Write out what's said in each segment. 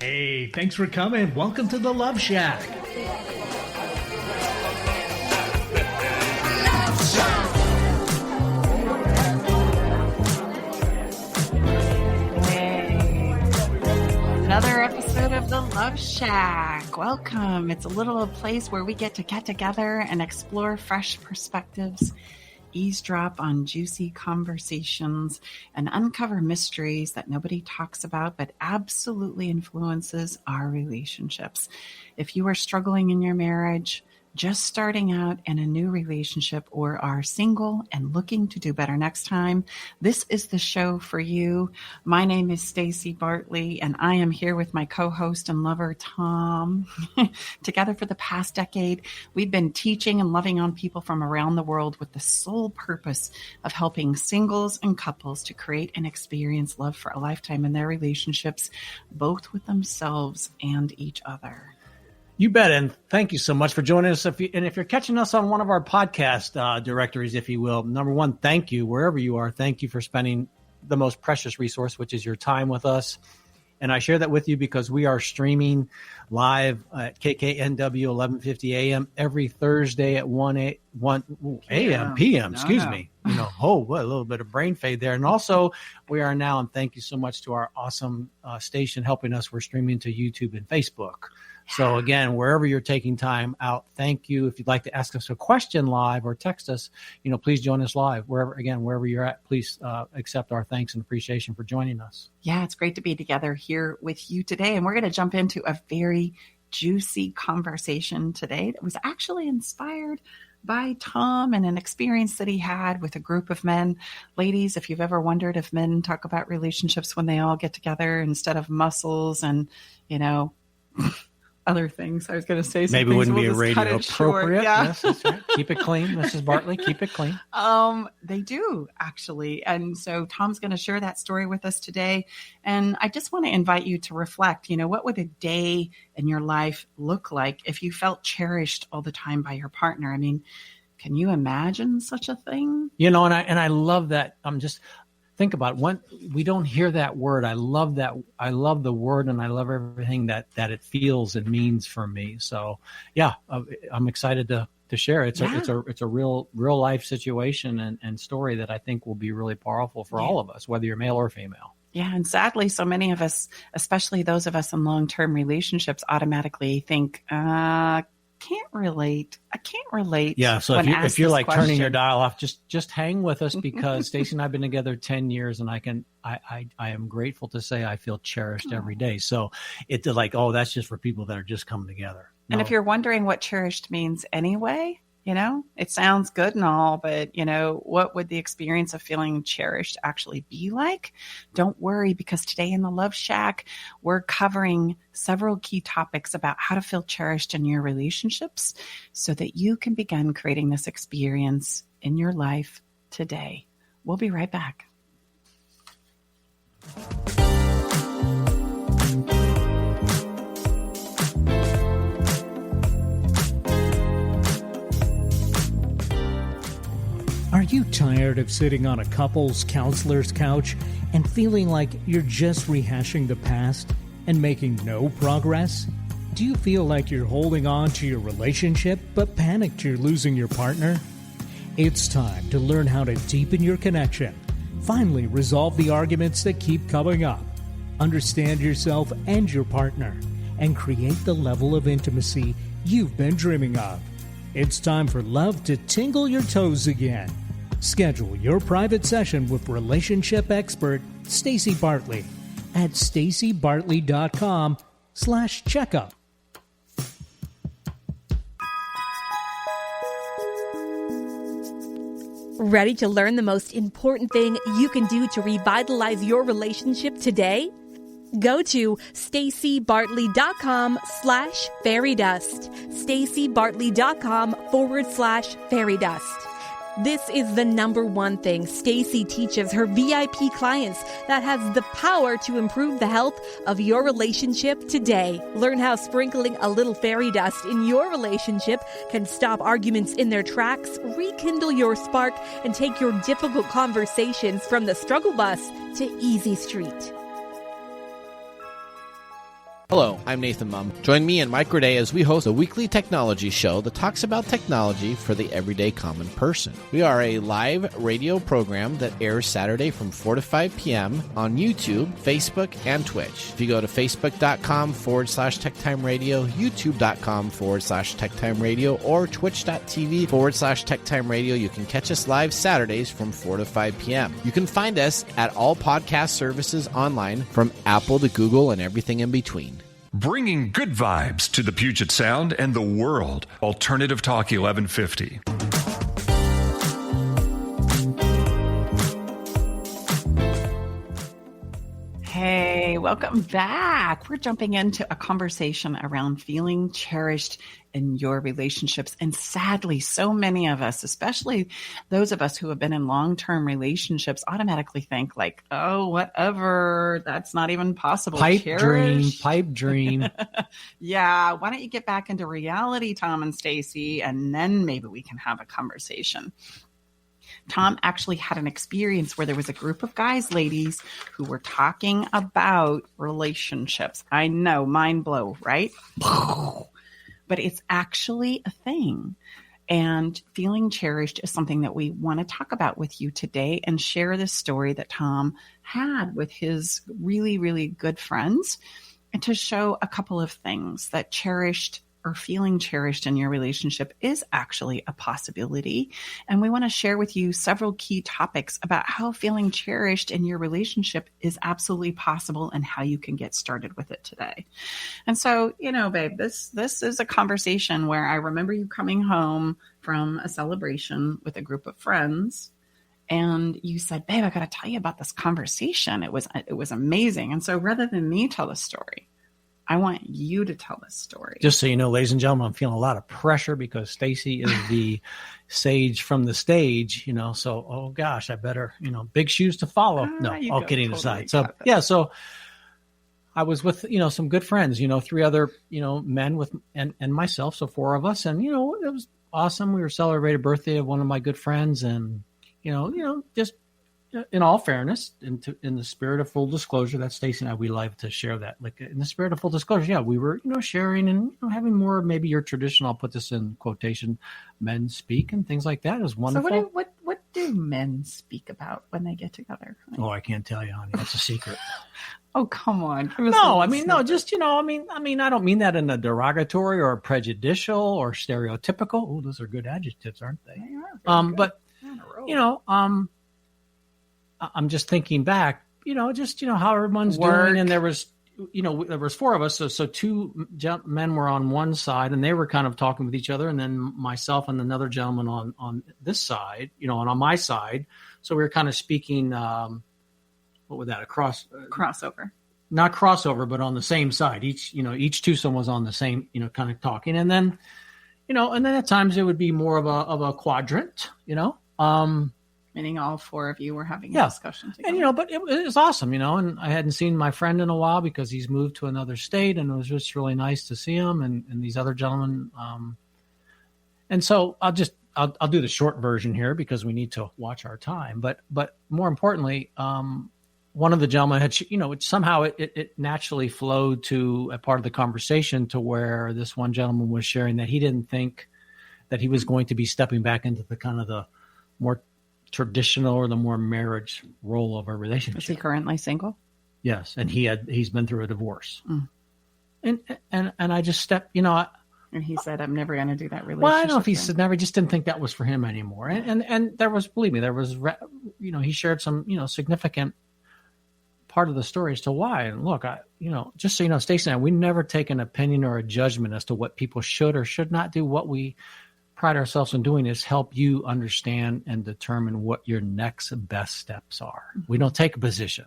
Hey, thanks for coming. Welcome to the Love Shack. Another episode of the Love Shack. Welcome. It's a little place where we get together and explore fresh perspectives, eavesdrop on juicy conversations, and uncover mysteries that nobody talks about but absolutely influences our relationships. If you are struggling in your marriage, just starting out in a new relationship, or are single and looking to do better next time, this is the show for you. My name is Stacy Bartley, and I am here with my co-host and lover, Tom. Together for the past decade, we've been teaching and loving on people from around the world with the sole purpose of helping singles and couples to create and experience love for a lifetime in their relationships, both with themselves and each other. You bet, and thank you so much for joining us. If you're catching us on one of our podcast directories, if you will, number one, thank you, wherever you are. Thank you for spending the most precious resource, which is your time with us. And I share that with you because we are streaming live at KKNW 1150 AM every Thursday at 1 a.m. p.m. Excuse me. What a little bit of brain fade there. And also, we are now, and thank you so much to our awesome station helping us. We're streaming to YouTube and Facebook. So again, wherever you're taking time out, thank you. If you'd like to ask us a question live or text us, please join us live. Wherever you're at, please accept our thanks and appreciation for joining us. Yeah, it's great to be together here with you today. And we're going to jump into a very juicy conversation today that was actually inspired by Tom and an experience that he had with a group of men. Ladies, if you've ever wondered if men talk about relationships when they all get together instead of muscles and, other things. I was going to say maybe wouldn't be a radio appropriate. Yeah. Yes, that's right. Keep it clean, Mrs. Bartley. Keep it clean. They do, actually. And so Tom's going to share that story with us today. And I just want to invite you to reflect, what would a day in your life look like if you felt cherished all the time by your partner? I mean, can you imagine such a thing? And I love that. Think about it. When we don't hear that word, I love that. I love the word, and I love everything that it feels and means for me. So, yeah, I'm excited to share. It's a real life situation and story that I think will be really powerful for all of us, whether you're male or female. Yeah, and sadly, so many of us, especially those of us in long-term relationships, automatically think, can't relate. I can't relate. Yeah. So if you're like turning your dial off, just hang with us, because Stacey and I have been together 10 years, and I am grateful to say I feel cherished every day. So it's like, that's just for people that are just coming together. No. And if you're wondering what cherished means anyway, it sounds good and all, but what would the experience of feeling cherished actually be like? Don't worry, because today in the Love Shack, we're covering several key topics about how to feel cherished in your relationships so that you can begin creating this experience in your life today. We'll be right back. Are you tired of sitting on a couples counselor's couch and feeling like you're just rehashing the past and making no progress? Do you feel like you're holding on to your relationship but panicked you're losing your partner? It's time to learn how to deepen your connection, finally resolve the arguments that keep coming up, understand yourself and your partner, and create the level of intimacy you've been dreaming of. It's time for love to tingle your toes again. Schedule your private session with relationship expert Stacy Bartley at stacybartley.com/checkup. Ready to learn the most important thing you can do to revitalize your relationship today? Go to stacybartley.com/fairydust. stacybartley.com/fairydust. This is the number one thing Stacy teaches her VIP clients that has the power to improve the health of your relationship today. Learn how sprinkling a little fairy dust in your relationship can stop arguments in their tracks, rekindle your spark, and take your difficult conversations from the struggle bus to easy street. Hello, I'm Nathan Mum. Join me and Mike Roday as we host a weekly technology show that talks about technology for the everyday common person. We are a live radio program that airs Saturday from 4 to 5 p.m. on YouTube, Facebook, and Twitch. If you go to facebook.com/TechTimeRadio, youtube.com/TechTimeRadio, or twitch.tv/TechTimeRadio, you can catch us live Saturdays from 4 to 5 p.m. You can find us at all podcast services online, from Apple to Google and everything in between. Bringing good vibes to the Puget Sound and the world. Alternative Talk 1150. Hey, welcome back. We're jumping into a conversation around feeling cherished in your relationships. And sadly, so many of us, especially those of us who have been in long-term relationships, automatically think like, oh, whatever, that's not even possible. Pipe Cherished. dream. Yeah. Why don't you get back into reality, Tom and Stacy, and then maybe we can have a conversation. Tom actually had an experience where there was a group of guys, ladies, who were talking about relationships. I know, mind blow, right? But it's actually a thing. And feeling cherished is something that we want to talk about with you today and share this story that Tom had with his really, really good friends, and to show a couple of things that cherished or feeling cherished in your relationship is actually a possibility. And we want to share with you several key topics about how feeling cherished in your relationship is absolutely possible and how you can get started with it today. And so, you know, babe, this is a conversation where I remember you coming home from a celebration with a group of friends, and you said, babe, I got to tell you about this conversation. It was amazing. And so rather than me tell the story, I want you to tell this story. Just so you know, ladies and gentlemen, I'm feeling a lot of pressure because Stacy is the sage from the stage, you know, so, oh gosh, I better, you know, big shoes to follow. No, all kidding aside. So, yeah, so I was with, you know, some good friends, you know, 3 other, you know, men and myself. So 4 of us, and, you know, it was awesome. We were celebrating a birthday of one of my good friends, and, you know, just in all fairness, in the spirit of full disclosure, that Stacy and I, we like to share that. Like, in the spirit of full disclosure, yeah, we were, you know, sharing and, you know, having more maybe your traditional, I'll put this in quotation, men speak and things like that is wonderful. So what do men speak about when they get together? Oh, I can't tell you, honey. That's a secret. Oh, come on. No, I mean, no, just, you know, I mean, I don't mean that in a derogatory or prejudicial or stereotypical. Oh, those are good adjectives, aren't they? They are. But, you know, I'm just thinking back, you know, just, you know, how everyone's doing. And there was, you know, there was 4 of us. So 2 men were on one side, and they were kind of talking with each other. And then myself and another gentleman on this side, you know, and on my side. So we were kind of speaking, what was that? Crossover. Not crossover, but on the same side. Each twosome was on the same, you know, kind of talking. And then, you know, and then at times it would be more of a quadrant, you know, meaning all 4 of you were having a discussion together. And, you know, but it was awesome, you know, and I hadn't seen my friend in a while because he's moved to another state, and it was just really nice to see him and these other gentlemen. And so I'll do the short version here because we need to watch our time. But more importantly, one of the gentlemen had, you know, somehow it naturally flowed to a part of the conversation to where this one gentleman was sharing that he didn't think that he was going to be stepping back into the kind of the more traditional or the more marriage role of a relationship. Is he currently single? Yes, and he's been through a divorce. And I just stepped, you know. And he said, "I'm never going to do that relationship." Well, I don't know if he said never. Just didn't think that was for him anymore. And there was, believe me, there was, you know, he shared some, you know, significant part of the story as to why. And look, you know, just so you know, Stacey and I, we never take an opinion or a judgment as to what people should or should not do. What we pride ourselves in doing is help you understand and determine what your next best steps are. Mm-hmm. We don't take a position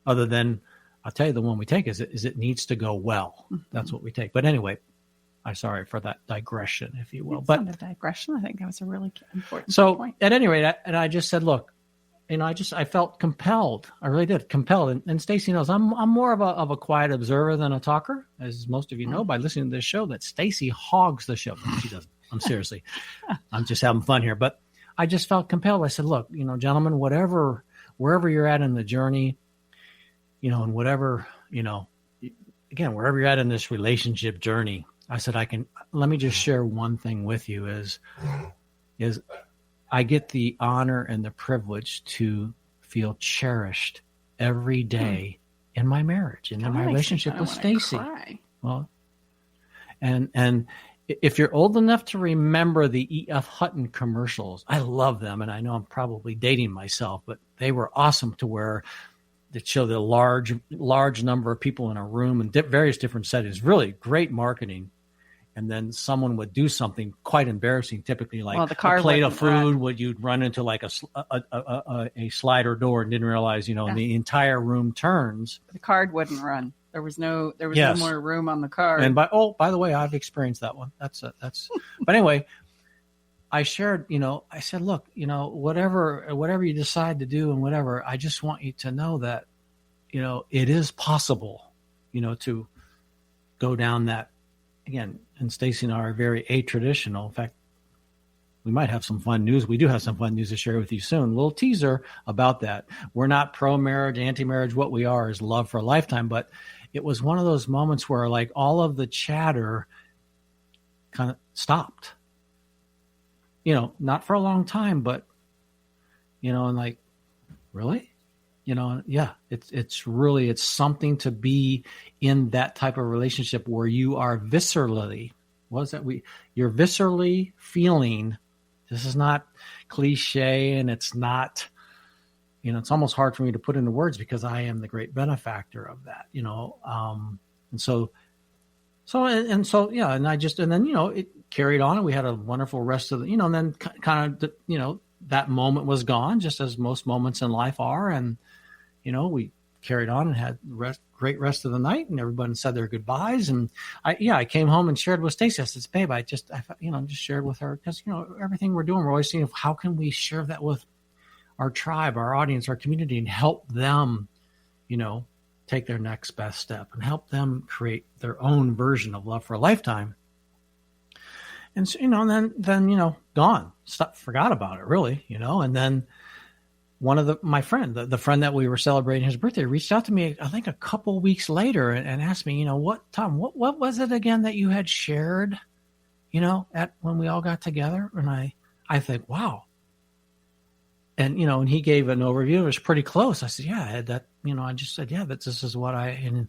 other than, I'll tell you, the one we take is it needs to go well. Mm-hmm. That's what we take. But anyway, I'm sorry for that digression, if you will. It's not a digression. I think that was a really important point. At any rate, I just said, look, you know, I felt compelled. I really did, compelled. And Stacy knows I'm more of a quiet observer than a talker, as most of you know by listening to this show. That Stacy hogs the show. She doesn't. I'm seriously. I'm just having fun here. But I just felt compelled. I said, look, you know, gentlemen, wherever you're at in the journey, you know, and whatever, you know, again, wherever you're at in this relationship journey, I said, let me just share one thing with you is I get the honor and the privilege to feel cherished every day in my marriage and in my relationship with Stacy. Well, and if you're old enough to remember the E.F. Hutton commercials, I love them. And I know I'm probably dating myself, but they were awesome to where they show the large number of people in a room in various different settings. Really great marketing. And then someone would do something quite embarrassing, typically like the car a plate of food, you'd run into like a slider door and didn't realize, and the entire room turns. The card wouldn't run. There was no more room on the card. And by the way, I've experienced that one. That's but anyway, I shared, I said, look, whatever you decide to do and whatever, I just want you to know that, it is possible, to go down that. Again, and Stacy and I are very atraditional. In fact, we might have some fun news. We do have some fun news to share with you soon. A little teaser about that. We're not pro-marriage, anti-marriage. What we are is love for a lifetime. But it was one of those moments where like all of the chatter kind of stopped. Not for a long time, but, and like, really? Yeah, it's something to be in that type of relationship where you are you're viscerally feeling. This is not cliche, and it's not, it's almost hard for me to put into words because I am the great benefactor of that, and so, yeah, and then, it carried on and we had a wonderful rest of the, and then kind of, that moment was gone, just as most moments in life are. And, we carried on and had great rest of the night, and everybody said their goodbyes. And I came home and shared with Stacy. I said, babe, I just shared with her because, everything we're doing, we're always seeing how can we share that with our tribe, our audience, our community, and help them, take their next best step and help them create their own version of love for a lifetime. And so, then gone, forgot about it really, and then one of my friend, the friend that we were celebrating his birthday, reached out to me, I think a couple weeks later and asked me, Tom, what was it again that you had shared, at when we all got together? And I think, wow. And, and he gave an overview. It was pretty close. I said, yeah, I had that, I just said, yeah, this is what and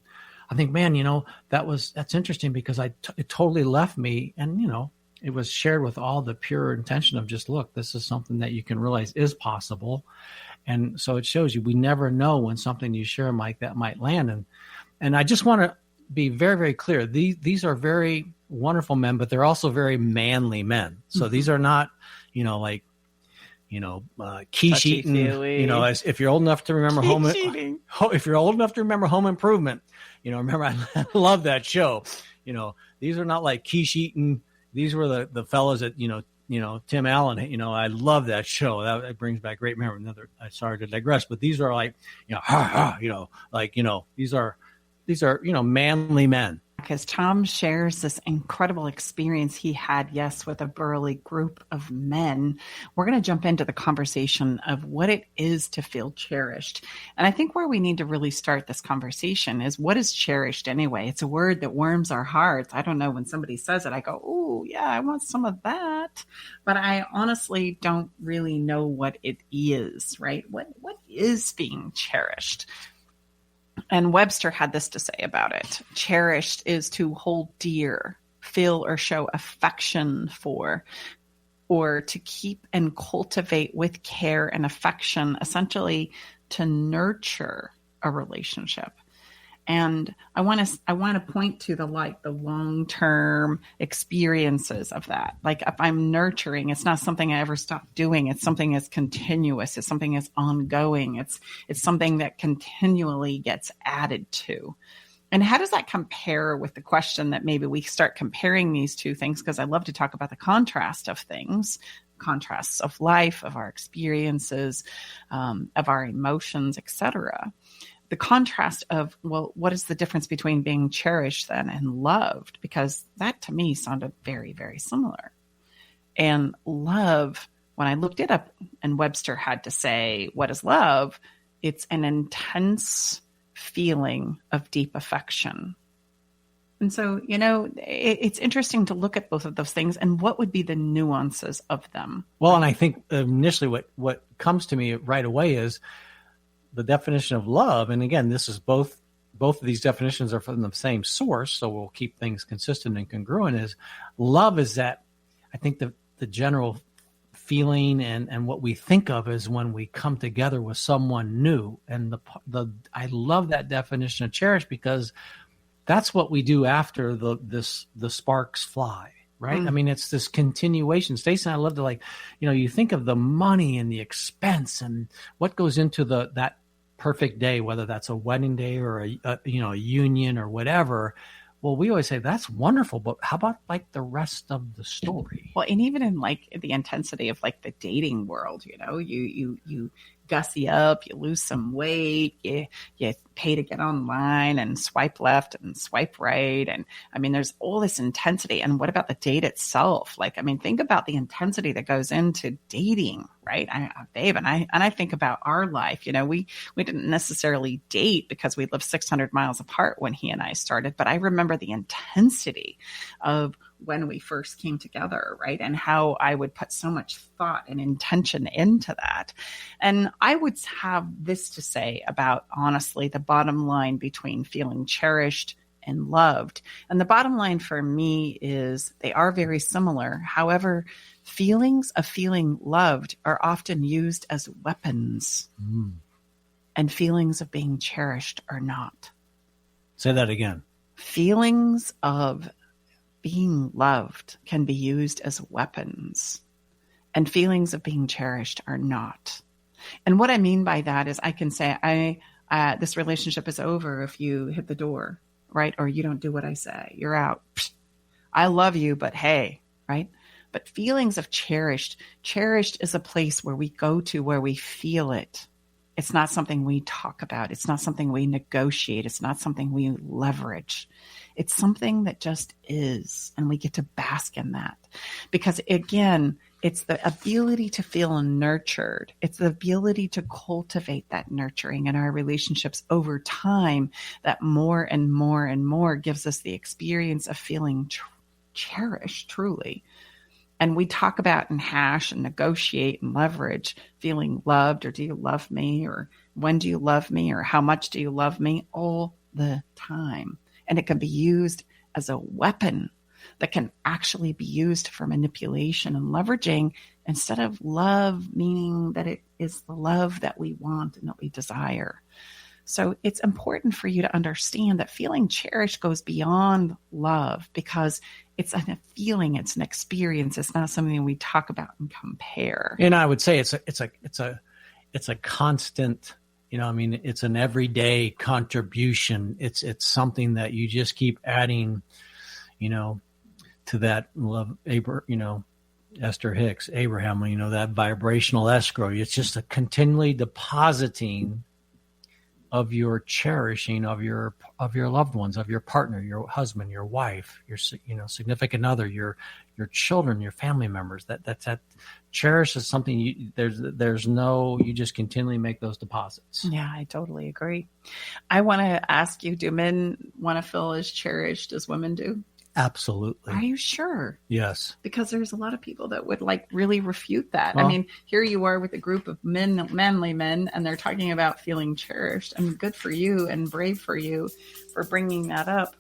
I think, man, that's interesting because it totally left me. And, it was shared with all the pure intention of just, look, this is something that you can realize is possible. And so it shows you, we never know when something you share like that might land. And I just want to be very, very clear. These are very wonderful men, but they're also very manly men. So these are not, quiche eating, as if you're old enough to remember if you're old enough to remember Home Improvement, remember, I love that show. These are not like quiche eating. These were the fellas that, Tim Allen, I love that show. That brings back great memory. Sorry to digress, but these are like, these are manly men. Because Tom shares this incredible experience he had, with a burly group of men. We're going to jump into the conversation of what it is to feel cherished. And I think where we need to really start this conversation is, what is cherished anyway? It's a word that warms our hearts. I don't know, when somebody says it, I go, oh, yeah, I want some of that. But I honestly don't really know what it is, right? What is being cherished? And Webster had this to say about it. Cherished is to hold dear, feel or show affection for, or to keep and cultivate with care and affection, essentially to nurture a relationship. And I want to point to the long-term experiences of that. Like, if I'm nurturing, it's not something I ever stop doing. It's something that's continuous. It's something that's ongoing. It's something that continually gets added to. And how does that compare with the question that maybe we start comparing these two things? Because I love to talk about the contrast of things, contrasts of life, of our experiences, of our emotions, etc. The contrast of, well, what is the difference between being cherished then and loved? Because that to me sounded very, very similar. And love, when I looked it up and Webster had to say, what is love? It's an intense feeling of deep affection And so, it's interesting to look at both of those things and what would be the nuances of them. Well, and I think initially what comes to me right away is the definition of love. And again, this is both of these definitions are from the same source, so we'll keep things consistent and congruent. Is love is that, I think the general feeling and what we think of is when we come together with someone new. And I love that definition of cherish, because that's what we do after the sparks fly, right? I mean, it's this continuation. Stacey and I love to, you think of the money and the expense and what goes into that perfect day, whether that's a wedding day or a union or whatever. Well, we always say that's wonderful, but how about the rest of the story? Well, and even in the intensity of the dating world, you gussy up, you lose some weight, you pay to get online and swipe left and swipe right. And I mean, there's all this intensity. And what about the date itself? Think about the intensity that goes into dating, right? Babe, and I think about our life. We didn't necessarily date because we lived 600 miles apart when he and I started, but I remember the intensity of when we first came together, right? And how I would put so much thought and intention into that. And I would have this to say about, honestly, the bottom line between feeling cherished and loved. And the bottom line for me is they are very similar. However, feelings of feeling loved are often used as weapons, and feelings of being cherished are not. Say that again. Feelings of being loved can be used as weapons, and feelings of being cherished are not. And what I mean by that is I can say, this relationship is over if you hit the door, right? Or you don't do what I say, you're out. I love you, but hey, right? But feelings of cherished is a place where we go to where we feel it. It's not something we talk about. It's not something we negotiate. It's not something we leverage. It's something that just is, and we get to bask in that. Because again, it's the ability to feel nurtured. It's the ability to cultivate that nurturing in our relationships over time that more and more and more gives us the experience of feeling cherished, truly. And we talk about and hash and negotiate and leverage feeling loved, or do you love me, or when do you love me, or how much do you love me, all the time. And it can be used as a weapon that can actually be used for manipulation and leveraging, instead of love, meaning that it is the love that we want and that we desire. So it's important for you to understand that feeling cherished goes beyond love, because it's a feeling, it's an experience. It's not something we talk about and compare. And I would say it's a constant, it's an everyday contribution. It's something that you just keep adding, to that love, Esther Hicks, Abraham, that vibrational escrow. It's just a continually depositing of your cherishing of your loved ones, of your partner, your husband, your wife, your significant other, your children, your family members. That cherish is something you just continually make those deposits. Yeah, I totally agree. I want to ask you, do men want to feel as cherished as women do? Absolutely. Are you sure? Yes. Because there's a lot of people that would really refute that. Well, I mean, here you are with a group of manly men, and they're talking about feeling cherished. I mean, good for you and brave for you for bringing that up.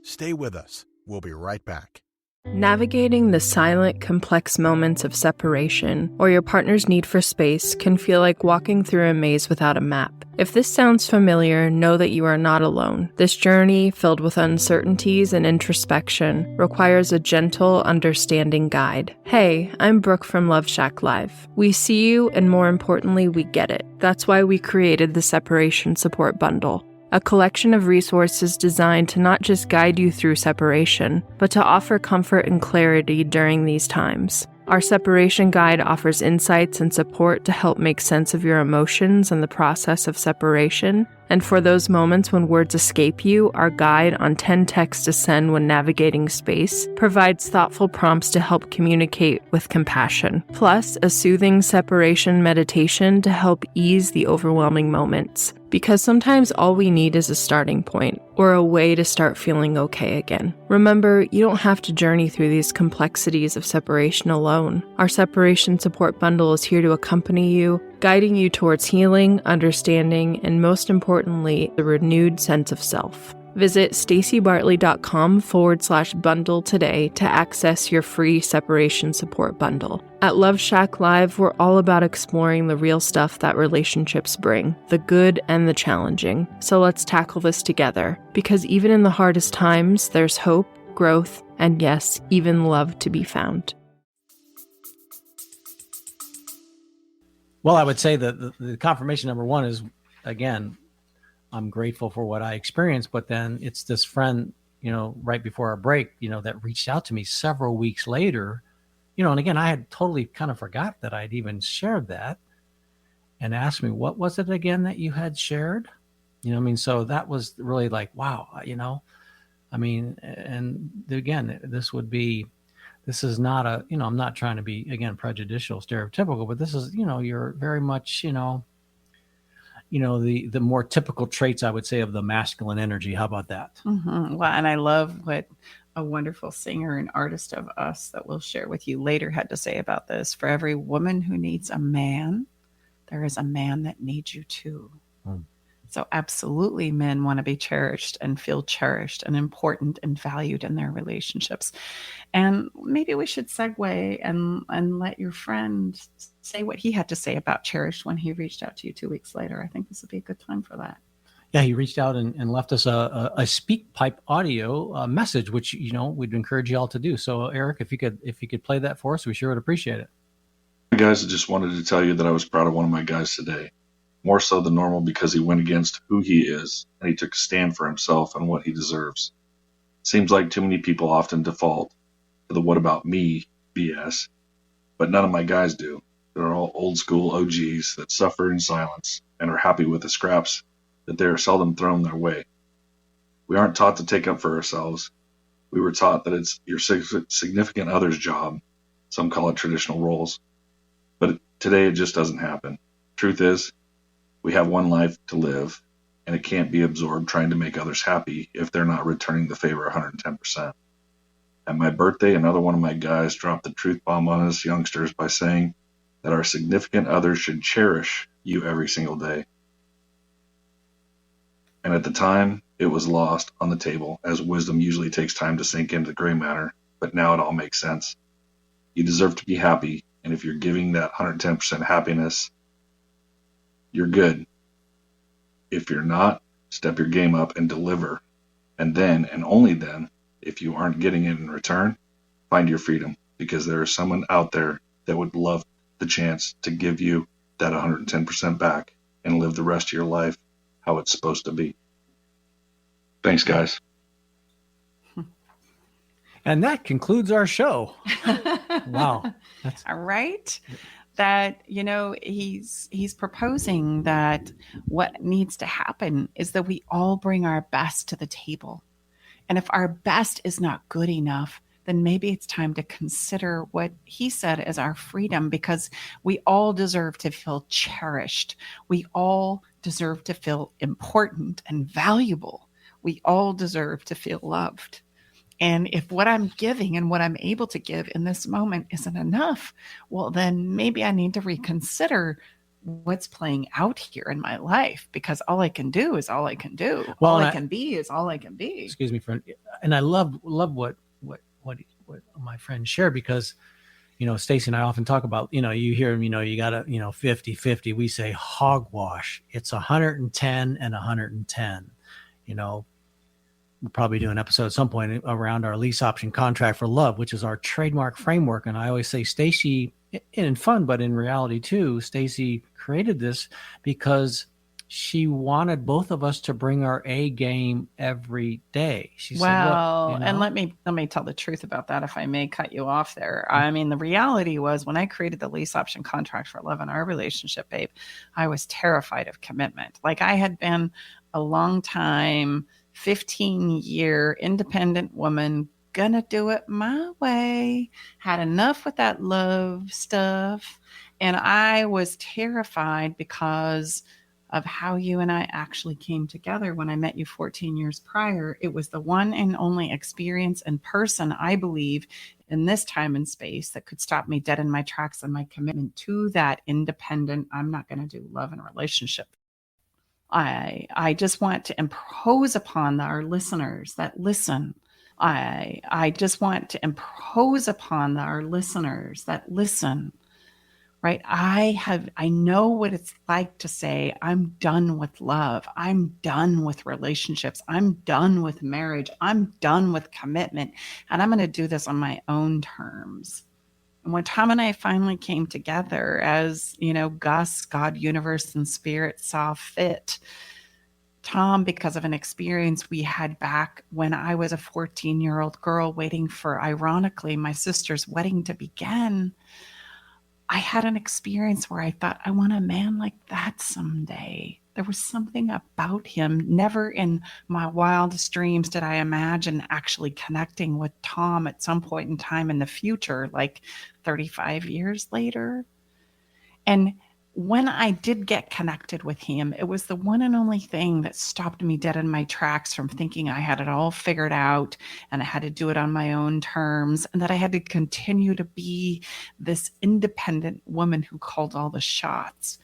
Stay with us. We'll be right back. Navigating the silent, complex moments of separation or your partner's need for space can feel like walking through a maze without a map. If this sounds familiar, know that you are not alone. This journey, filled with uncertainties and introspection, requires a gentle, understanding guide. Hey, I'm Brooke from Love Shack Live. We see you, and more importantly, we get it. That's why we created the Separation Support Bundle. A collection of resources designed to not just guide you through separation, but to offer comfort and clarity during these times. Our separation guide offers insights and support to help make sense of your emotions and the process of separation, And for those moments when words escape you, our guide on 10 texts to send when navigating space provides thoughtful prompts to help communicate with compassion, plus a soothing separation meditation to help ease the overwhelming moments. Because sometimes all we need is a starting point, or a way to start feeling okay again. Remember, you don't have to journey through these complexities of separation alone. Our separation support bundle is here to accompany you, guiding you towards healing, understanding, and most importantly, the renewed sense of self. Visit stacybartley.com/bundle today to access your free separation support bundle. At Love Shack Live, we're all about exploring the real stuff that relationships bring, the good and the challenging. So let's tackle this together, because even in the hardest times, there's hope, growth, and yes, even love to be found. Well, I would say that the confirmation number one is, again, I'm grateful for what I experienced, but then it's this friend, right before our break, that reached out to me several weeks later, and again, I had totally kind of forgot that I'd even shared that, and asked me, what was it again that you had shared? So that was really like, wow, and again, this is not I'm not trying to be, again, prejudicial, stereotypical, but this is, you're very much, the more typical traits, I would say, of the masculine energy. How about that? Mm-hmm. Well, and I love what a wonderful singer and artist of us that we'll share with you later had to say about this. For every woman who needs a man, there is a man that needs you too. So absolutely, men want to be cherished and feel cherished and important and valued in their relationships. And maybe we should segue and let your friend say what he had to say about cherished when he reached out to you 2 weeks later. I think this would be a good time for that. Yeah, he reached out and left us a SpeakPipe audio message, which we'd encourage you all to do. So, Eric, if you could play that for us, we sure would appreciate it. Hey guys, I just wanted to tell you that I was proud of one of my guys today. More so than normal because he went against who he is and he took a stand for himself and what he deserves. Seems like too many people often default to the what about me BS, but none of my guys do. They're all old school OGs that suffer in silence and are happy with the scraps that they are seldom thrown their way. We aren't taught to take up for ourselves. We were taught that it's your significant other's job. Some call it traditional roles. But today it just doesn't happen. Truth is, we have one life to live, and it can't be absorbed trying to make others happy if they're not returning the favor 110%. At my birthday, another one of my guys dropped the truth bomb on us youngsters by saying that our significant others should cherish you every single day. And at the time, it was lost on the table, as wisdom usually takes time to sink into the gray matter, but now it all makes sense. You deserve to be happy, and if you're giving that 110% happiness, you're good. If you're not, step your game up and deliver. And then, and only then, if you aren't getting it in return, find your freedom, because there is someone out there that would love the chance to give you that 110% back and live the rest of your life how it's supposed to be. Thanks, guys. And that concludes our show. Wow. All right. That, he's proposing that what needs to happen is that we all bring our best to the table. And if our best is not good enough, then maybe it's time to consider what he said as our freedom, because we all deserve to feel cherished. We all deserve to feel important and valuable. We all deserve to feel loved. And if what I'm giving and what I'm able to give in this moment isn't enough, well, then maybe I need to reconsider what's playing out here in my life, because all I can do is all I can do. Well, all I can be is all I can be. Excuse me, friend. And I love what my friend shared, because, Stacy and I often talk about, you hear him, you got to, 50-50. We say hogwash. It's 110 and 110, We'll probably do an episode at some point around our lease option contract for love, which is our trademark framework. And I always say Stacy, in fun, but in reality too, Stacy created this because she wanted both of us to bring our A game every day. She said, look, and let me tell the truth about that, if I may cut you off there. I mean, the reality was, when I created the lease option contract for love in our relationship, babe, I was terrified of commitment. Like, I had been a long time, 15-year independent woman, gonna do it my way, had enough with that love stuff. And I was terrified because of how you and I actually came together when I met you 14 years prior. It was the one and only experience in person, I believe, in this time and space that could stop me dead in my tracks and my commitment to that independent, I'm not going to do love and relationship. I just want to impose upon our listeners that listen. I just want to impose upon our listeners that listen. Right? I know what it's like to say, I'm done with love. I'm done with relationships. I'm done with marriage. I'm done with commitment. And I'm going to do this on my own terms. And when Tom and I finally came together as, Gus, God, universe, and spirit saw fit, Tom, because of an experience we had back when I was a 14-year-old girl waiting for, ironically, my sister's wedding to begin, I had an experience where I thought, I want a man like that someday. There was something about him. Never in my wildest dreams did I imagine actually connecting with Tom at some point in time in the future, like 35 years later. And when I did get connected with him, it was the one and only thing that stopped me dead in my tracks from thinking I had it all figured out and I had to do it on my own terms and that I had to continue to be this independent woman who called all the shots.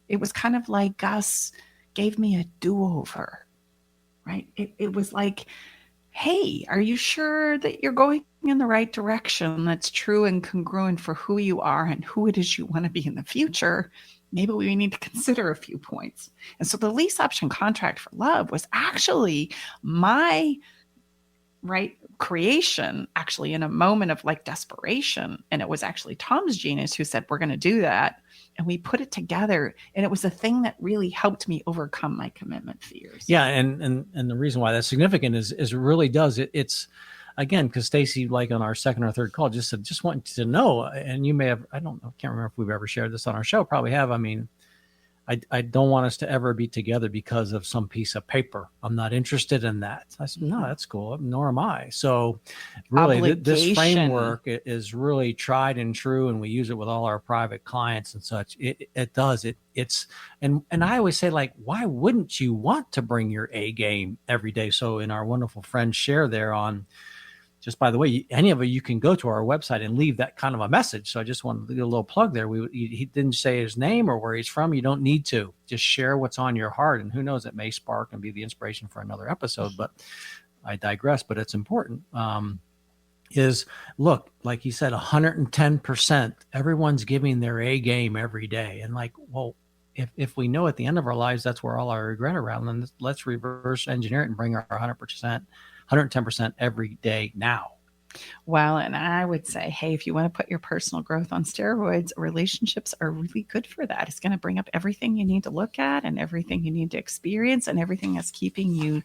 It was kind of like Gus gave me a do-over, right? It was like, hey, are you sure that you're going in the right direction that's true and congruent for who you are and who it is you want to be in the future? Maybe we need to consider a few points. And so the lease option contract for love was actually my creation, actually in a moment of desperation. And it was actually Tom's genius who said, we're going to do that. And we put it together. And it was a thing that really helped me overcome my commitment fears. Yeah. And the reason why that's significant is it really does. It's again, because Stacy, on our second or third call, just said, just want to know, and you may have, I don't know, can't remember if we've ever shared this on our show, probably have. I mean, I don't want us to ever be together because of some piece of paper. I'm not interested in that. I said, no, that's cool. Nor am I. So really this framework is really tried and true. And we use it with all our private clients and such. It's, and I always say, why wouldn't you want to bring your A game every day? So in our wonderful friend share there on, just by the way, any of you can go to our website and leave that kind of a message. So I just wanted to do a little plug there. He didn't say his name or where he's from. You don't need to. Just share what's on your heart. And who knows, it may spark and be the inspiration for another episode. But I digress, but it's important. Is look, like he said, 110%. Everyone's giving their A game every day. And if we know at the end of our lives, that's where all our regret around, then let's reverse engineer it and bring our 110% every day now. Well, and I would say, hey, if you want to put your personal growth on steroids, relationships are really good for that. It's going to bring up everything you need to look at and everything you need to experience and everything that's keeping you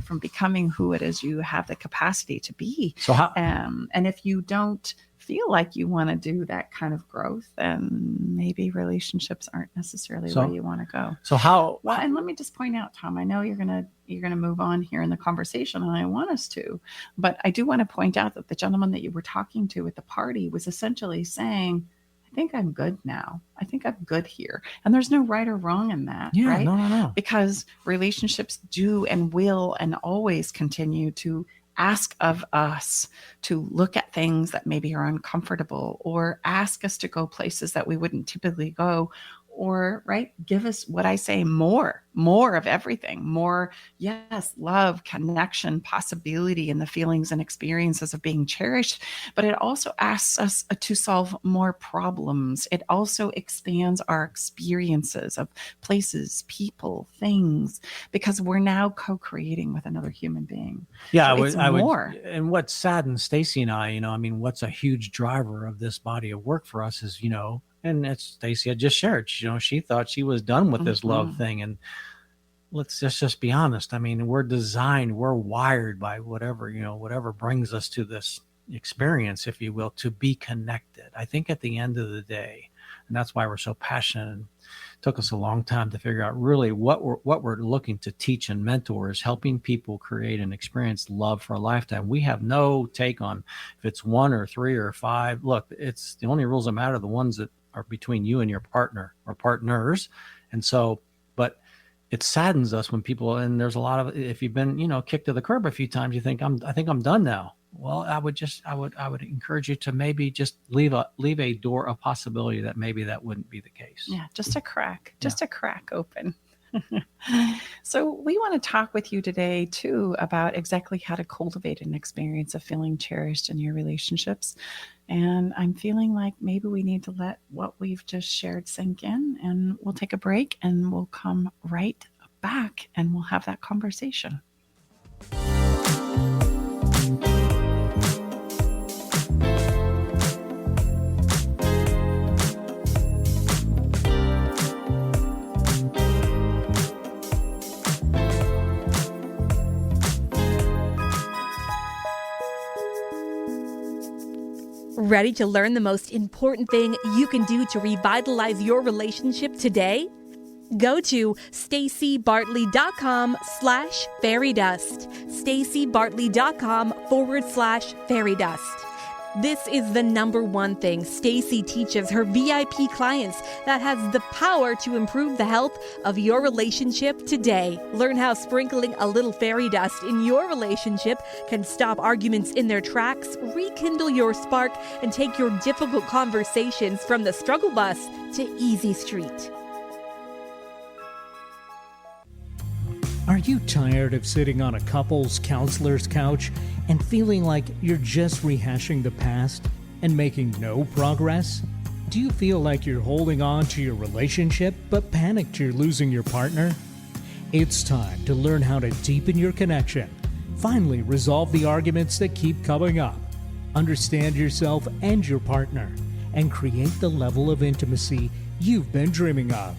from becoming who it is you have the capacity to be. So and if you don't feel like you want to do that kind of growth, then maybe relationships aren't necessarily where you want to go. So well, and let me just point out, Tom, I know you're gonna move on here in the conversation, and I want us to, but I do want to point out that the gentleman that you were talking to at the party was essentially saying, I think I'm good now. I think I'm good here. And there's no right or wrong in that, right? No. Because relationships do and will and always continue to ask of us to look at things that maybe are uncomfortable, or ask us to go places that we wouldn't typically go, or give us what I say, more of everything, more, yes, love, connection, possibility, and the feelings and experiences of being cherished. But it also asks us to solve more problems. It also expands our experiences of places, people, things, because we're now co-creating with another human being. Yeah, so I would. And what saddens Stacy and I, what's a huge driver of this body of work for us is, and it's Stacy had just shared, she thought she was done with this love thing. And let's just be honest. I mean, we're designed, we're wired by whatever brings us to this experience, if you will, to be connected. I think at the end of the day, And that's why we're so passionate. And it took us a long time to figure out really what we're looking to teach and mentor is helping people create and experience love for a lifetime. We have no take on if it's 1 or 3 or 5. Look, it's the only rules that matter, the ones that are between you and your partner or partners. And so, but it saddens us when people, and there's a lot of, if you've been, kicked to the curb a few times, you think I think I'm done now. Well, I would encourage you to maybe just leave a door of possibility that maybe that wouldn't be the case. Yeah, just a crack open. So we want to talk with you today too about exactly how to cultivate an experience of feeling cherished in your relationships. And I'm feeling like maybe we need to let what we've just shared sink in, and we'll take a break and we'll come right back and we'll have that conversation. Ready to learn the most important thing you can do to revitalize your relationship today? Go to stacybartley.com/fairydust. stacybartley.com/fairydust. This is the number one thing Stacy teaches her VIP clients that has the power to improve the health of your relationship today. Learn how sprinkling a little fairy dust in your relationship can stop arguments in their tracks, rekindle your spark, and take your difficult conversations from the struggle bus to easy street. Are you tired of sitting on a couples counselor's couch and feeling like you're just rehashing the past and making no progress? Do you feel like you're holding on to your relationship but panicked you're losing your partner? It's time to learn how to deepen your connection, finally resolve the arguments that keep coming up, understand yourself and your partner, and create the level of intimacy you've been dreaming of.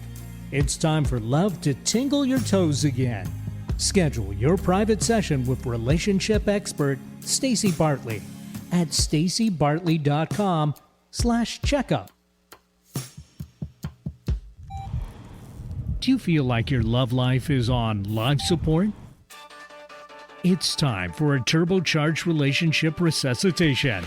It's time for love to tingle your toes again. Schedule your private session with relationship expert Stacy Bartley at stacybartley.com/checkup. Do you feel like your love life is on life support? It's time for a turbocharged relationship resuscitation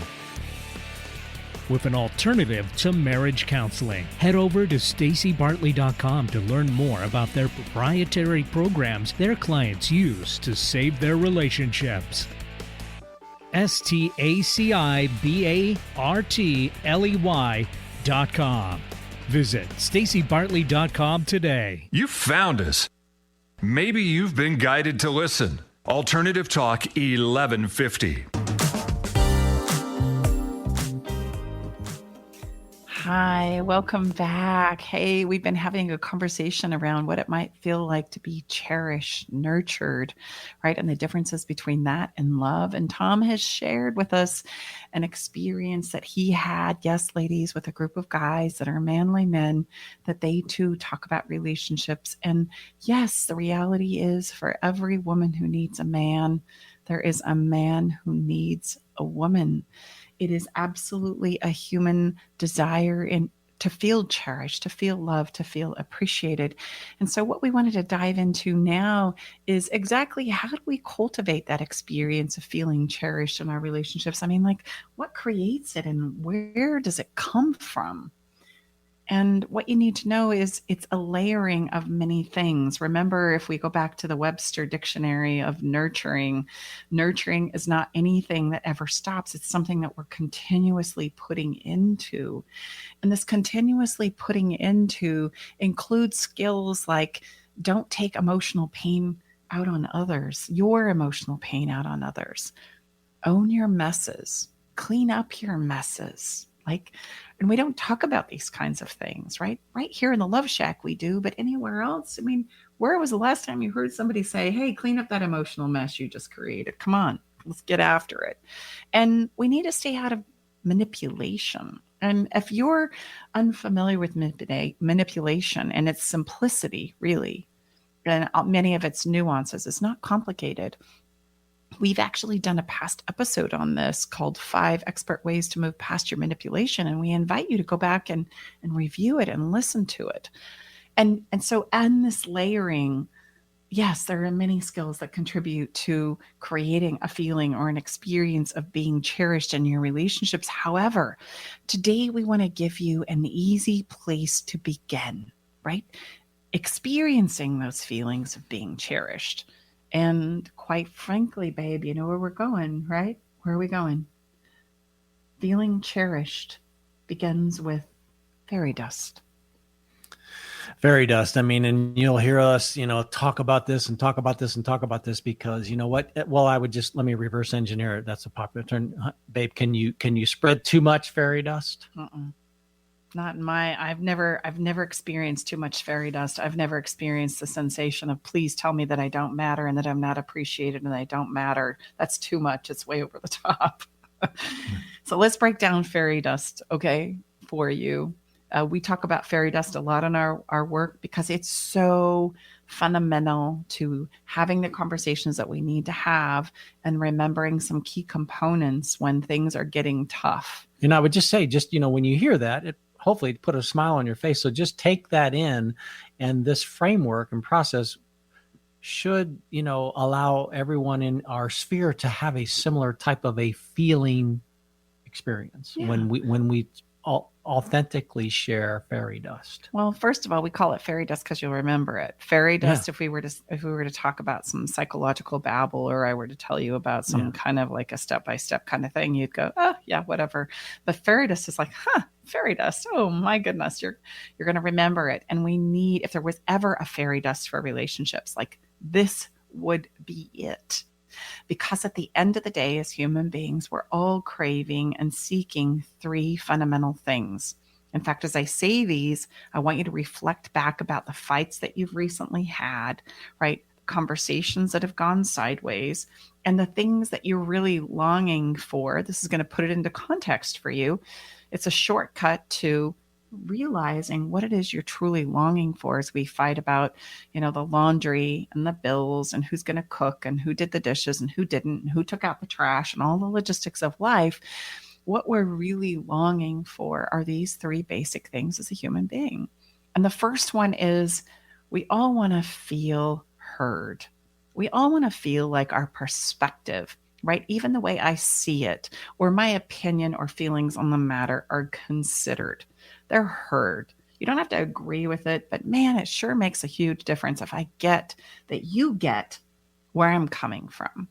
with an alternative to marriage counseling. Head over to stacybartley.com to learn more about their proprietary programs their clients use to save their relationships. stacybartley.com. Visit stacybartley.com today. You found us. Maybe you've been guided to listen. Alternative Talk 1150. Hi, welcome back. Hey, we've been having a conversation around what it might feel like to be cherished, nurtured, right? And the differences between that and love. And Tom has shared with us an experience that he had, yes, ladies, with a group of guys that are manly men, that they too talk about relationships. And yes, the reality is for every woman who needs a man, there is a man who needs a woman. It is absolutely a human desire to feel cherished, to feel loved, to feel appreciated. And so what we wanted to dive into now is exactly how do we cultivate that experience of feeling cherished in our relationships? I mean, like, what creates it and where does it come from? And what you need to know is it's a layering of many things. Remember, if we go back to the Webster Dictionary of nurturing is not anything that ever stops. It's something that we're continuously putting into. And this continuously putting into includes skills like don't take emotional pain out on others, your emotional pain out on others. Own your messes, clean up your messes. And we don't talk about these kinds of things, right? Right here in the Love Shack we do, but anywhere else, I mean, where was the last time you heard somebody say, hey, clean up that emotional mess you just created? Come on, let's get after it. And we need to stay out of manipulation. And if you're unfamiliar with manipulation and its simplicity, really, and many of its nuances, it's not complicated. We've actually done a past episode on this called 5 Expert Ways to Move Past Your Manipulation. And we invite you to go back and review it and listen to it. And so in this layering, yes, there are many skills that contribute to creating a feeling or an experience of being cherished in your relationships. However, today we want to give you an easy place to begin, right? Experiencing those feelings of being cherished. And quite frankly, babe, you know where we're going, right? Where are we going? Feeling cherished begins with fairy dust. Fairy dust. I mean, and you'll hear us, talk about this and talk about this and talk about this because you know what? Well, let me reverse engineer it. That's a popular term. Babe, can you spread too much fairy dust? Not in I've never experienced too much fairy dust. I've never experienced the sensation of please tell me that I don't matter and that I'm not appreciated and that I don't matter. That's too much. It's way over the top. So let's break down fairy dust, okay, for you. We talk about fairy dust a lot in our work because it's so fundamental to having the conversations that we need to have and remembering some key components when things are getting tough. And I would just say, when you hear that, it hopefully put a smile on your face. So just take that in, and this framework and process should, allow everyone in our sphere to have a similar type of a feeling experience when we authentically share fairy dust. Well, first of all, we call it fairy dust because you'll remember it. Fairy dust, if we were to talk about some psychological babble, or I were to tell you about some kind of like a step-by-step kind of thing, you'd go, oh yeah, whatever. But fairy dust is like, fairy dust. Oh my goodness, you're going to remember it. And we need, if there was ever a fairy dust for relationships, like this would be it. Because at the end of the day, as human beings, we're all craving and seeking 3 fundamental things. In fact, as I say these, I want you to reflect back about the fights that you've recently had, right? Conversations that have gone sideways, and the things that you're really longing for. This is going to put it into context for you. It's a shortcut to realizing what it is you're truly longing for as we fight about, the laundry and the bills and who's going to cook and who did the dishes and who didn't and who took out the trash and all the logistics of life. What we're really longing for are these 3 basic things as a human being. And the first one is we all want to feel heard. We all want to feel like our perspective, right? Even the way I see it or my opinion or feelings on the matter are considered. They're heard. You don't have to agree with it, but man, it sure makes a huge difference if I get that you get where I'm coming from.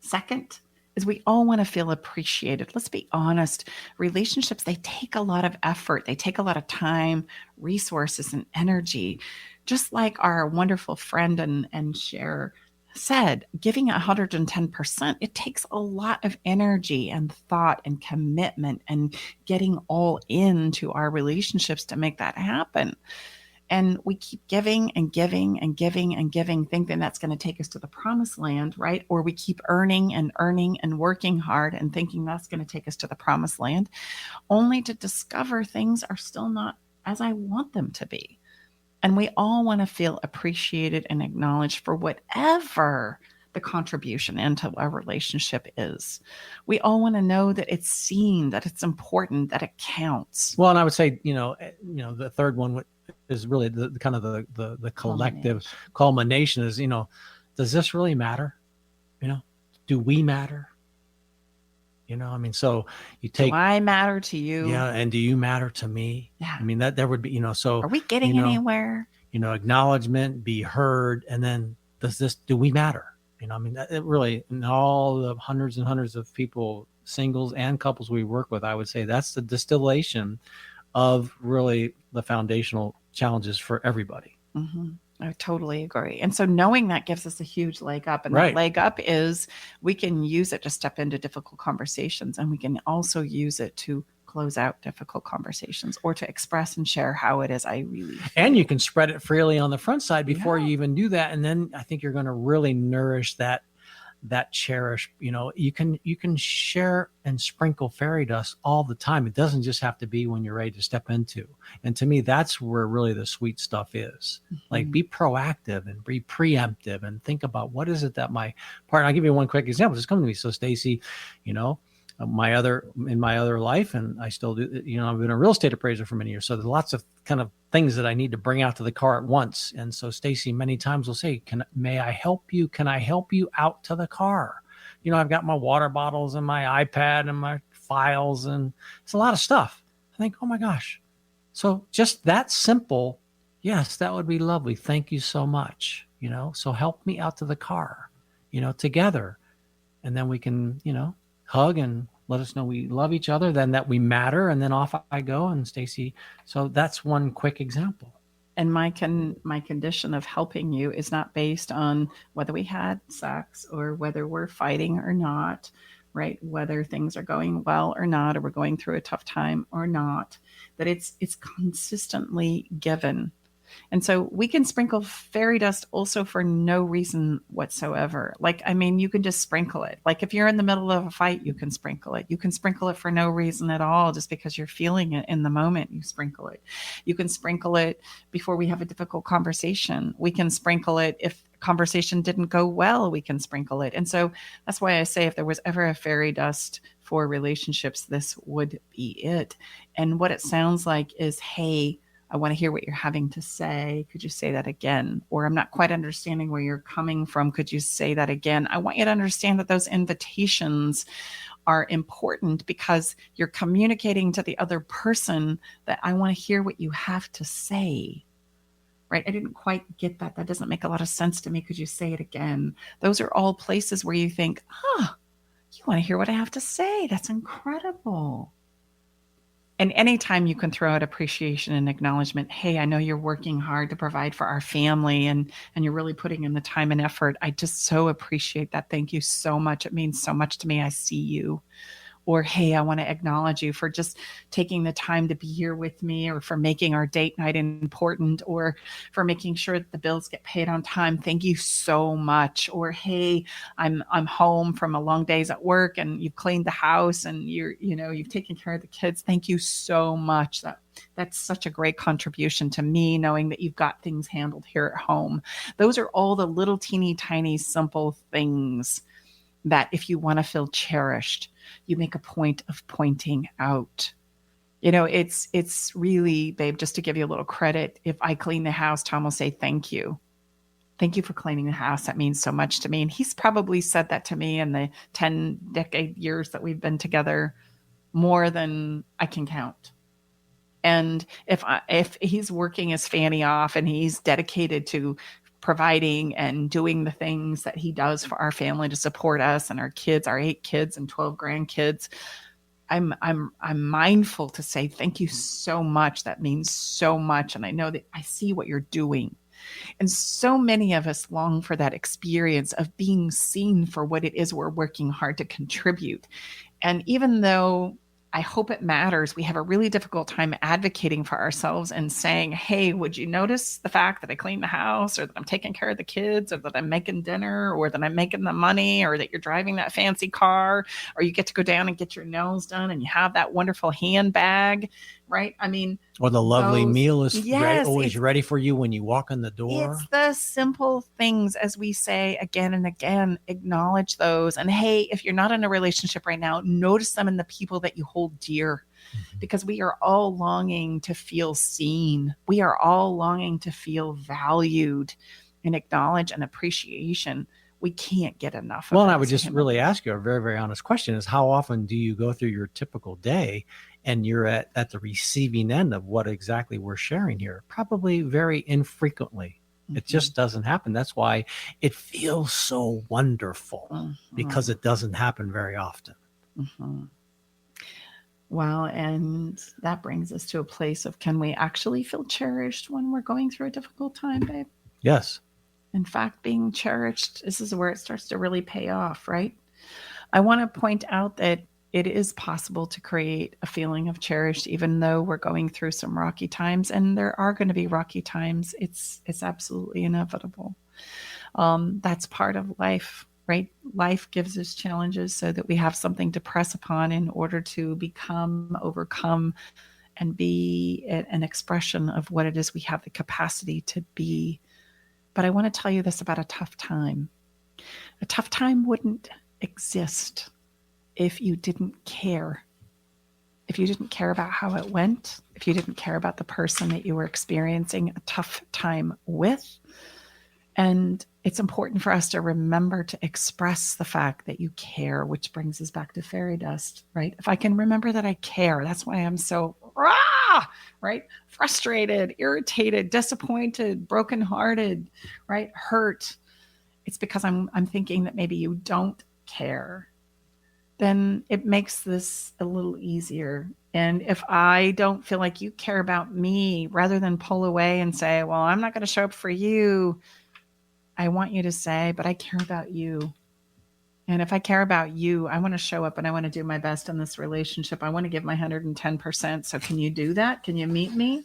Second is we all want to feel appreciated. Let's be honest. Relationships, they take a lot of effort. They take a lot of time, resources, and energy. Just like our wonderful friend and Cher said, giving 110%, it takes a lot of energy and thought and commitment and getting all into our relationships to make that happen. And we keep giving and giving and giving and giving, thinking that's going to take us to the promised land, right? Or we keep earning and working hard and thinking that's going to take us to the promised land, only to discover things are still not as I want them to be. And we all want to feel appreciated and acknowledged for whatever the contribution into our relationship is. We all want to know that it's seen, that it's important, that it counts. Well, and I would say, the third one is really the kind of the collective culmination is, does this really matter? Do we matter? So you take, do I matter to you? Yeah. And do you matter to me? Yeah. I mean, that there would be, so are we getting anywhere? Acknowledgement, be heard. And then do we matter? It really, in all the hundreds and hundreds of people, singles and couples we work with, I would say that's the distillation of really the foundational challenges for everybody. Mm-hmm. I totally agree. And so knowing that gives us a huge leg up. And right. That leg up is we can use it to step into difficult conversations. And we can also use it to close out difficult conversations or to express and share how it is I really feel. And you can spread it freely on the front side before you even do that. And then I think you're going to really nourish that that cherish. You can share and sprinkle fairy dust all the time. It doesn't just have to be when you're ready to step into. And to me, that's where really the sweet stuff is. Like, be proactive and be preemptive and think about what is it that my partner. I'll give you one quick example. Just come to me. So Stacy, in my other life, and I still do, I've been a real estate appraiser for many years. So there's lots of kind of things that I need to bring out to the car at once. And so Stacy many times will say, may I help you? Can I help you out to the car? I've got my water bottles and my iPad and my files, and it's a lot of stuff. I think, oh my gosh. So just that simple. Yes, that would be lovely. Thank you so much. So help me out to the car, together. And then we can, hug and let us know we love each other, then that we matter, and then off I go. And Stacy, so that's one quick example. And my condition of helping you is not based on whether we had sex or whether we're fighting or not, right? Whether things are going well or not, or we're going through a tough time or not, that it's consistently given. And so we can sprinkle fairy dust also for no reason whatsoever. You can just sprinkle it. Like, if you're in the middle of a fight, you can sprinkle it. You can sprinkle it for no reason at all, just because you're feeling it in the moment, you sprinkle it. You can sprinkle it before we have a difficult conversation. We can sprinkle it if conversation didn't go well, we can sprinkle it. And so that's why I say, if there was ever a fairy dust for relationships, this would be it. And what it sounds like is, hey, I want to hear what you're having to say. Could you say that again? Or, I'm not quite understanding where you're coming from. Could you say that again? I want you to understand that those invitations are important, because you're communicating to the other person that I want to hear what you have to say. Right? I didn't quite get that. That doesn't make a lot of sense to me. Could you say it again? Those are all places where you think, you want to hear what I have to say. That's incredible. And anytime you can throw out appreciation and acknowledgement, hey, I know you're working hard to provide for our family, and you're really putting in the time and effort. I just so appreciate that. Thank you so much. It means so much to me. I see you. Or, hey, I want to acknowledge you for just taking the time to be here with me, or for making our date night important, or for making sure that the bills get paid on time. Thank you so much. Or, hey, I'm home from a long days at work, and you've cleaned the house, and you've taken care of the kids. Thank you so much. That's such a great contribution to me, knowing that you've got things handled here at home. Those are all the little teeny tiny simple things that, if you want to feel cherished, you make a point of pointing out. It's really, babe, just to give you a little credit, if I clean the house, Tom will say, thank you. Thank you for cleaning the house. That means so much to me. And he's probably said that to me in the 10-decade years that we've been together, more than I can count. And if he's working his fanny off and he's dedicated to providing and doing the things that he does for our family to support us and our kids, our 8 kids and 12 grandkids, I'm mindful to say thank you so much. That means so much. And I know that I see what you're doing. And so many of us long for that experience of being seen for what it is we're working hard to contribute. And even though I hope it matters, we have a really difficult time advocating for ourselves and saying, hey, would you notice the fact that I cleaned the house, or that I'm taking care of the kids, or that I'm making dinner, or that I'm making the money, or that you're driving that fancy car, or you get to go down and get your nails done and you have that wonderful handbag, right? I mean, or the lovely meal is always ready for you when you walk in the door. It's the simple things, as we say again and again, acknowledge those. And hey, if you're not in a relationship right now, notice them in the people that you hold dear, because we are all longing to feel seen. We are all longing to feel valued and acknowledge and appreciation. We can't get enough of Well, and I would just really ask you a very, very honest question is, how often do you go through your typical day and you're at the receiving end of what exactly we're sharing here? Probably very infrequently. It just doesn't happen. That's why it feels so wonderful, because it doesn't happen very often. Well, and that brings us to a place of, can we actually feel cherished when we're going through a difficult time, babe? Yes. In fact, being cherished, this is where it starts to really pay off, right? I want to point out that it is possible to create a feeling of cherished, even though we're going through some rocky times, and there are going to be rocky times. It's absolutely inevitable. That's part of life. right? Life gives us challenges so that we have something to press upon in order to become, overcome, and be an expression of what it is we have the capacity to be. But I want to tell you this about a tough time. A tough time wouldn't exist if you didn't care. If you didn't care about how it went, if you didn't care about the person that you were experiencing a tough time with. And it's important for us to remember to express the fact that you care, which brings us back to fairy dust, right? If I can remember that I care, that's why I'm so, right? Frustrated, irritated, disappointed, brokenhearted, right? Hurt. It's because I'm thinking that maybe you don't care. Then it makes this a little easier. And if I don't feel like you care about me, rather than pull away and say, well, I'm not going to show up for you, I want you to say, but I care about you. And if I care about you, I want to show up and I want to do my best in this relationship. I want to give my 110%. So can you do that? Can you meet me?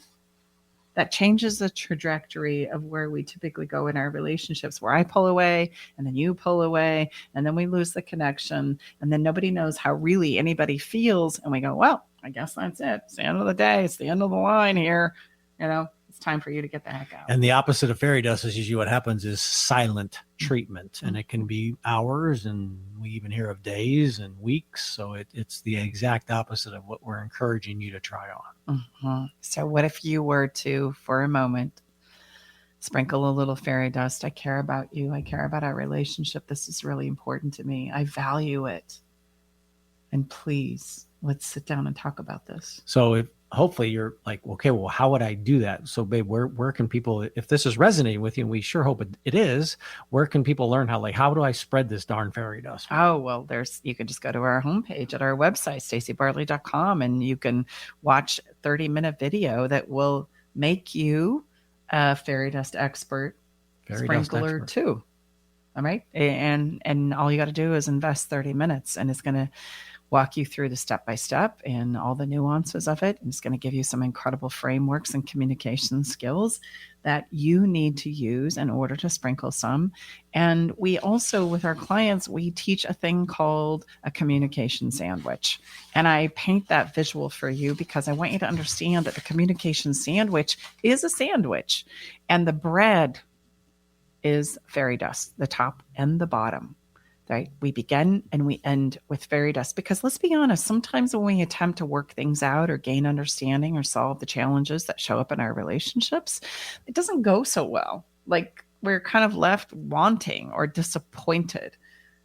That changes the trajectory of where we typically go in our relationships, where I pull away and then you pull away and then we lose the connection and then nobody knows how really anybody feels. And we go, well, I guess that's it. It's the end of the day. It's the end of the line here. It's time for you to get the heck out. And the opposite of fairy dust is usually what happens is silent treatment. And it can be hours, and we even hear of days and weeks. So it's the exact opposite of what we're encouraging you to try on. Mm-hmm. So what if you were to, for a moment, sprinkle a little fairy dust? I care about you. I care about our relationship. This is really important to me. I value it. And please, let's sit down and talk about this. So hopefully you're like, okay, well, how would I do that? So babe, where can people, if this is resonating with you, and we sure hope it is, where can people learn how do I spread this darn fairy dust? Oh, well, you can just go to our homepage at our website, stacybartley.com, and you can watch a 30-minute video that will make you a fairy dust expert, sprinkler too. All right. And all you got to do is invest 30 minutes, and it's going to walk you through the step-by-step and all the nuances of it. And it's going to give you some incredible frameworks and communication skills that you need to use in order to sprinkle some. And we also, with our clients, we teach a thing called a communication sandwich. And I paint that visual for you because I want you to understand that the communication sandwich is a sandwich, and the bread is fairy dust, the top and the bottom. Right? We begin and we end with fairy dust, because let's be honest, sometimes when we attempt to work things out or gain understanding or solve the challenges that show up in our relationships, it doesn't go so well. Like, we're kind of left wanting or disappointed,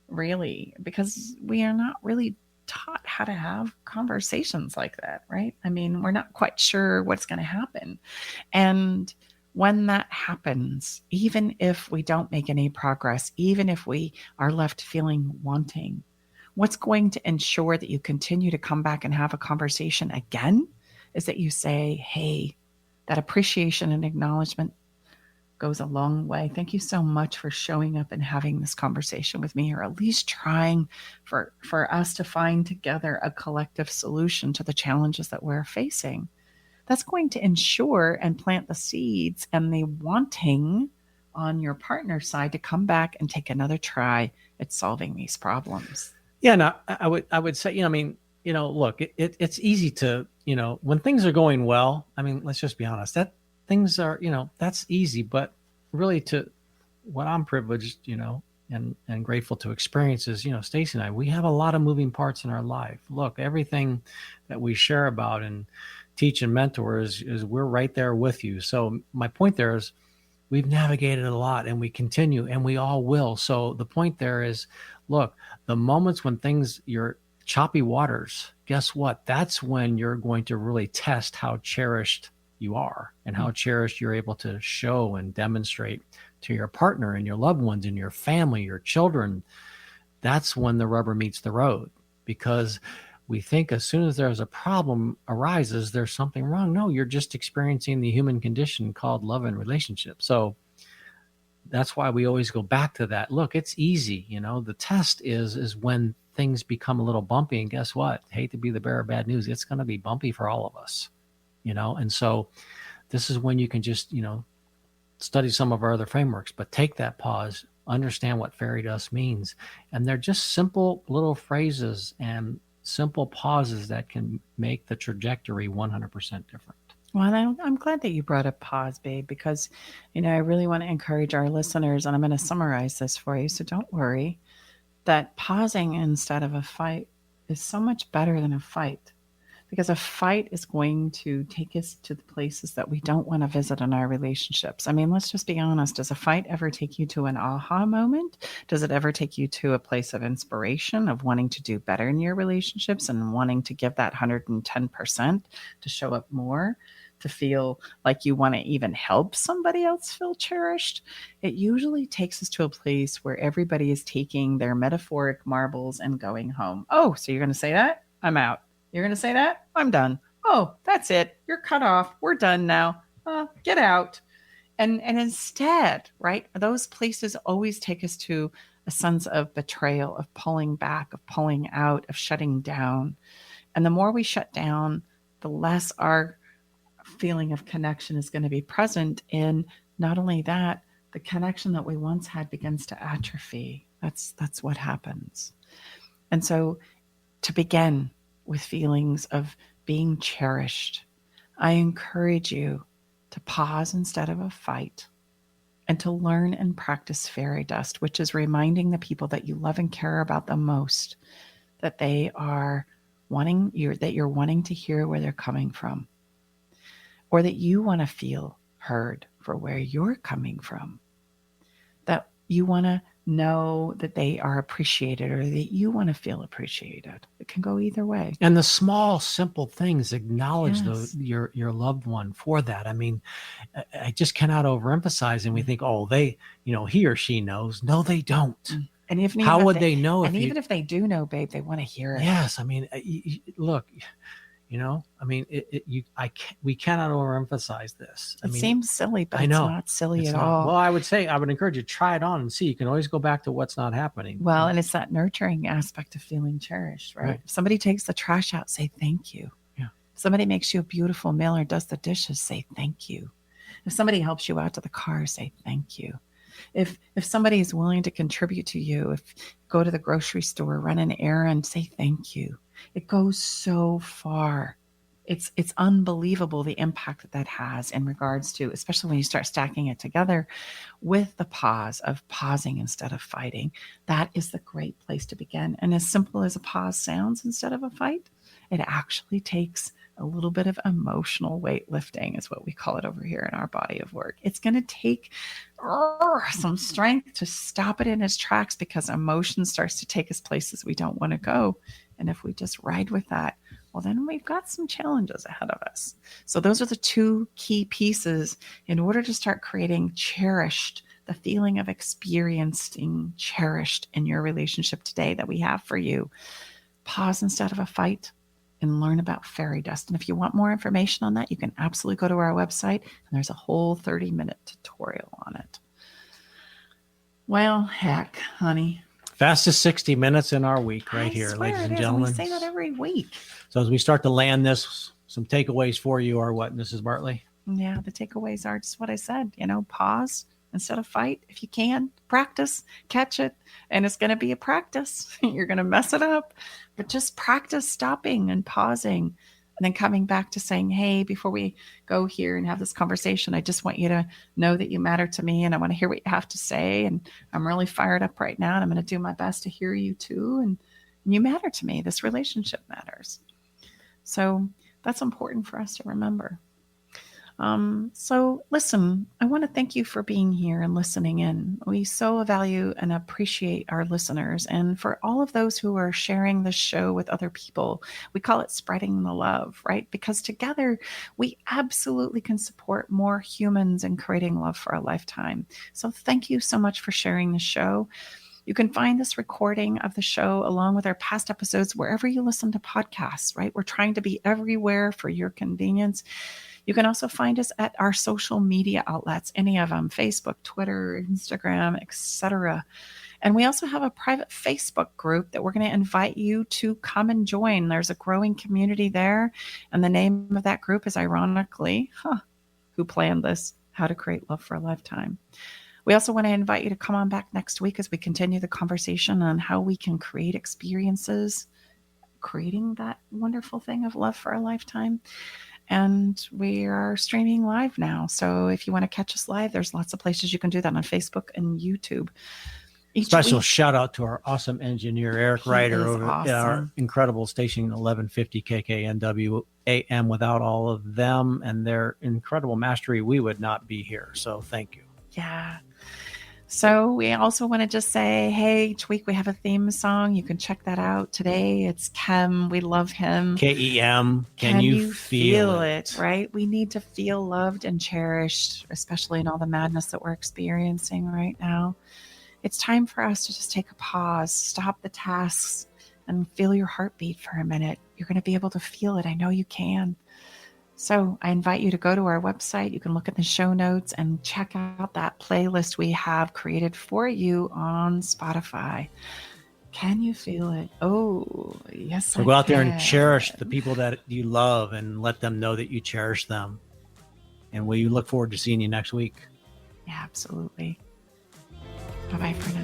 really, because we are not really taught how to have conversations like that, right? I mean, we're not quite sure what's going to happen. And when that happens, even if we don't make any progress, even if we are left feeling wanting, what's going to ensure that you continue to come back and have a conversation again is that you say, hey, that appreciation and acknowledgement goes a long way. Thank you so much for showing up and having this conversation with me, or at least trying for us to find together a collective solution to the challenges that we're facing. That's going to ensure and plant the seeds and the wanting on your partner's side to come back and take another try at solving these problems. Yeah, no, I would say, look, it's easy to, when things are going well, I mean, let's just be honest, that things are, that's easy, but really what I'm privileged, and grateful to experience is, Stacy and I, we have a lot of moving parts in our life. Look, everything that we share about and teach and mentor is we're right there with you. So my point there is we've navigated a lot, and we continue, and we all will. So the point there is, look, the moments when you're choppy waters, guess what? That's when you're going to really test how cherished you are and how cherished you're able to show and demonstrate to your partner and your loved ones and your family, your children. That's when the rubber meets the road, because we think as soon as there's a problem arises, there's something wrong. No, you're just experiencing the human condition called love and relationship. So that's why we always go back to that. Look, it's easy. The test is when things become a little bumpy. And guess what? Hate to be the bearer of bad news. It's going to be bumpy for all of us, And so this is when you can just, study some of our other frameworks, but take that pause, understand what fairy dust means. And they're just simple little phrases and simple pauses that can make the trajectory 100% different. Well, I'm glad that you brought up pause, babe, because, I really want to encourage our listeners, and I'm going to summarize this for you, so don't worry, that pausing instead of a fight is so much better than a fight, because a fight is going to take us to the places that we don't want to visit in our relationships. I mean, let's just be honest. Does a fight ever take you to an aha moment? Does it ever take you to a place of inspiration, of wanting to do better in your relationships and wanting to give that 110% to show up more, to feel like you want to even help somebody else feel cherished? It usually takes us to a place where everybody is taking their metaphoric marbles and going home. Oh, so you're going to say that? I'm out. You're going to say that? I'm done. Oh, that's it. You're cut off. We're done now. Get out. And instead, right, those places always take us to a sense of betrayal, of pulling back, of pulling out, of shutting down. And the more we shut down, the less our feeling of connection is going to be present. And not only that, the connection that we once had begins to atrophy. That's what happens. And so to begin with feelings of being cherished, I encourage you to pause instead of a fight and to learn and practice fairy dust, which is reminding the people that you love and care about the most that they are that you're wanting to hear where they're coming from, or that you want to feel heard for where you're coming from, that you want to know that they are appreciated, or that you want to feel appreciated. It can go either way. And the small, simple things, acknowledge Yes. your loved one for that. I mean, I just cannot overemphasize. And we think, oh, they, he or she knows. No, they don't. And How would they know? And even if they do know, babe, they want to hear it. Yes, I mean, look, we cannot overemphasize this. It seems silly, but I know. it's not silly It's at not. all. Well, I would encourage you to try it on and see. You can always go back to what's not happening. Well, and it's that nurturing aspect of feeling cherished, right? Right. If somebody takes the trash out, say thank you. Yeah. If somebody makes you a beautiful meal or does the dishes, say thank you. If somebody helps you out to the car, say thank you. If somebody is willing to contribute to you, if you go to the grocery store, run an errand, say thank you. It goes so far. It's unbelievable the impact that has in regards to, especially when you start stacking it together with the pause of pausing instead of fighting. That is the great place to begin. And as simple as a pause sounds instead of a fight, it actually takes a little bit of emotional weightlifting, is what we call it over here in our body of work. It's going to take some strength to stop it in its tracks, because emotion starts to take us places we don't want to go. And if we just ride with that, well, then we've got some challenges ahead of us. So those are the two key pieces in order to start creating cherished, the feeling of experiencing cherished in your relationship today that we have for you. Pause instead of a fight and learn about fairy dust. And if you want more information on that, you can absolutely go to our website, and there's a whole 30-minute tutorial on it. Well, heck, honey. Fastest 60 minutes in our week right here, swear ladies it and is, gentlemen. we say that every week. So as we start to land this, some takeaways for you are what, Mrs. Bartley? Yeah, the takeaways are just what I said. Pause instead of fight. If you can, practice, catch it. And it's going to be a practice. You're going to mess it up. But just practice stopping and pausing, and then coming back to saying, hey, before we go here and have this conversation, I just want you to know that you matter to me, and I want to hear what you have to say. And I'm really fired up right now, and I'm going to do my best to hear you too. And you matter to me. This relationship matters. So that's important for us to remember. So listen, I want to thank you for being here and listening in. We so value and appreciate our listeners, and for all of those who are sharing the show with other people. We call it spreading the love, right? Because together we absolutely can support more humans in creating love for a lifetime. So thank you so much for sharing the show. You can find this recording of the show along with our past episodes wherever you listen to podcasts, right? We're trying to be everywhere for your convenience. You can also find us at our social media outlets, any of them, Facebook, Twitter, Instagram, etc. And we also have a private Facebook group that we're going to invite you to come and join. There's a growing community there. And the name of that group is, ironically, who planned this? How to Create Love for a Lifetime. We also want to invite you to come on back next week as we continue the conversation on how we can create experiences, creating that wonderful thing of love for a lifetime. And we are streaming live now. So if you want to catch us live, there's lots of places you can do that on Facebook and YouTube. Special shout out to our awesome engineer, Eric Ryder, over at our incredible station 1150 KKNW AM. Without all of them and their incredible mastery, we would not be here. So thank you. Yeah. So we also want to just say, hey, each week we have a theme song. You can check that out. Today it's Kem. We love him. KEM. Can you feel it? Right? We need to feel loved and cherished, especially in all the madness that we're experiencing right now. It's time for us to just take a pause, stop the tasks, and feel your heartbeat for a minute. You're going to be able to feel it. I know you can. So I invite you to go to our website. You can look at the show notes and check out that playlist we have created for you on Spotify. Can you feel it? Oh, yes. So go out there and cherish the people that you love and let them know that you cherish them. And we look forward to seeing you next week. Yeah, absolutely. Bye-bye for now.